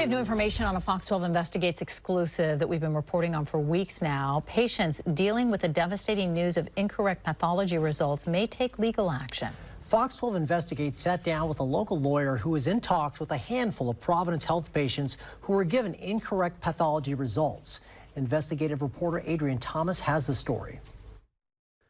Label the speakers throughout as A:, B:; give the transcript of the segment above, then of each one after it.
A: have new information on a Fox 12 Investigates exclusive that we've been reporting on for weeks now. Patients dealing with the devastating news of incorrect pathology results may take legal action.
B: Fox 12 Investigates sat down with a local lawyer who was in talks with a handful of Providence Health patients who were given incorrect pathology results. Investigative reporter Adrian Thomas has the story.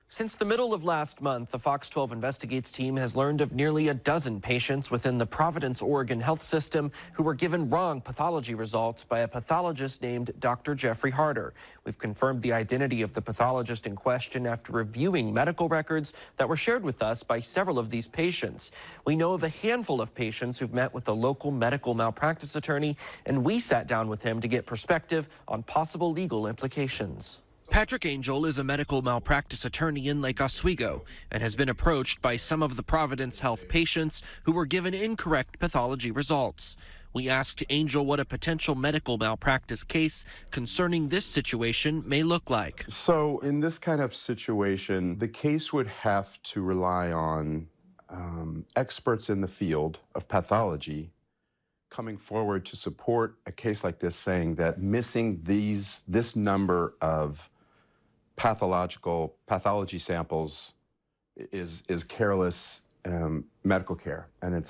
C: Since the middle of last month, the Fox 12 Investigates team has learned of nearly a dozen patients within the Providence, Oregon health system who were given wrong pathology results by a pathologist named Dr. Jeffrey Harder. We've confirmed the identity of the pathologist in question after reviewing medical records that were shared with us by several of these patients. We know of a handful of patients who've met with a local medical malpractice attorney, and we sat down with him to get perspective on possible legal implications. Patrick Angel is a medical malpractice attorney in Lake Oswego and has been approached by some of the Providence Health patients who were given incorrect pathology results. We asked Angel what a potential medical malpractice case concerning this situation may look like.
D: So in this kind of situation, the case would have to rely on experts in the field of pathology coming forward to support a case like this, saying that missing this number of pathology samples is careless medical care, and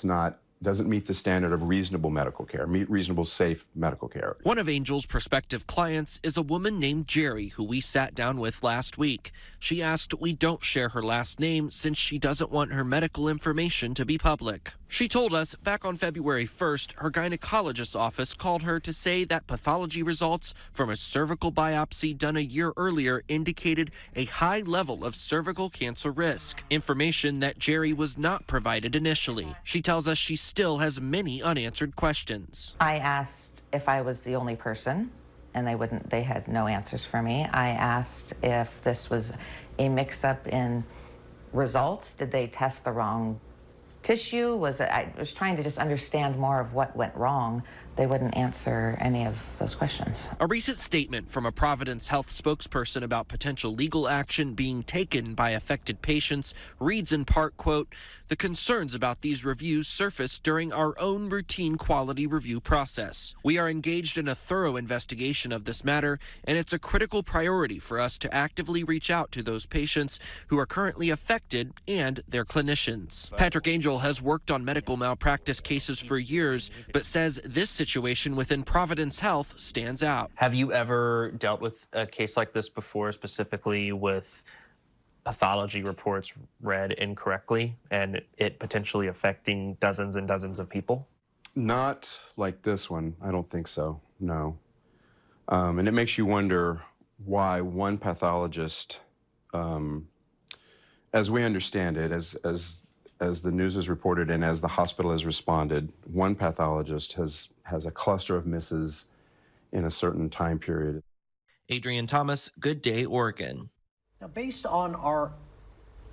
D: doesn't meet the standard of reasonable medical care, reasonable, safe medical care.
C: One of Angel's prospective clients is a woman named Jerry, who we sat down with last week. She asked we don't share her last name since she doesn't want her medical information to be public. She told us back on February 1st, her gynecologist's office called her to say that pathology results from a cervical biopsy done a year earlier indicated a high level of cervical cancer risk, information that Jerry was not provided initially. She tells us she still has many unanswered questions.
E: I asked if I was the only person, and they had no answers for me. I asked if this was a mix-up in results. Did they test the wrong tissue? I was trying to just understand more of what went wrong. They wouldn't answer any of those questions.
C: A recent statement from a Providence Health spokesperson about potential legal action being taken by affected patients reads in part, quote, "The concerns about these reviews surfaced during our own routine quality review process. We are engaged in a thorough investigation of this matter, and it's a critical priority for us to actively reach out to those patients who are currently affected and their clinicians." Patrick Angel has worked on medical malpractice cases for years, but says this situation within Providence Health stands out.
F: Have you ever dealt with a case like this before, specifically with pathology reports read incorrectly and it potentially affecting dozens and dozens of people?
D: Not like this one. I don't think so, no. And it makes you wonder why one pathologist, as we understand it, as the news is reported and as the hospital has responded, one pathologist has a cluster of misses in a certain time period.
C: Adrian Thomas, Good Day, Oregon.
B: Now, based on our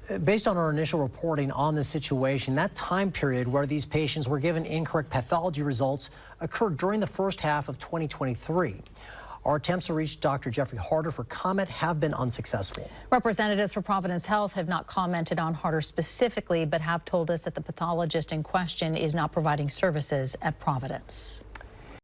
B: initial reporting on the situation, that time period where these patients were given incorrect pathology results occurred during the first half of 2023. Our attempts to reach Dr. Jeffrey Harder for comment have been unsuccessful.
A: Representatives for Providence Health have not commented on Harder specifically, but have told us that the pathologist in question is not providing services at Providence.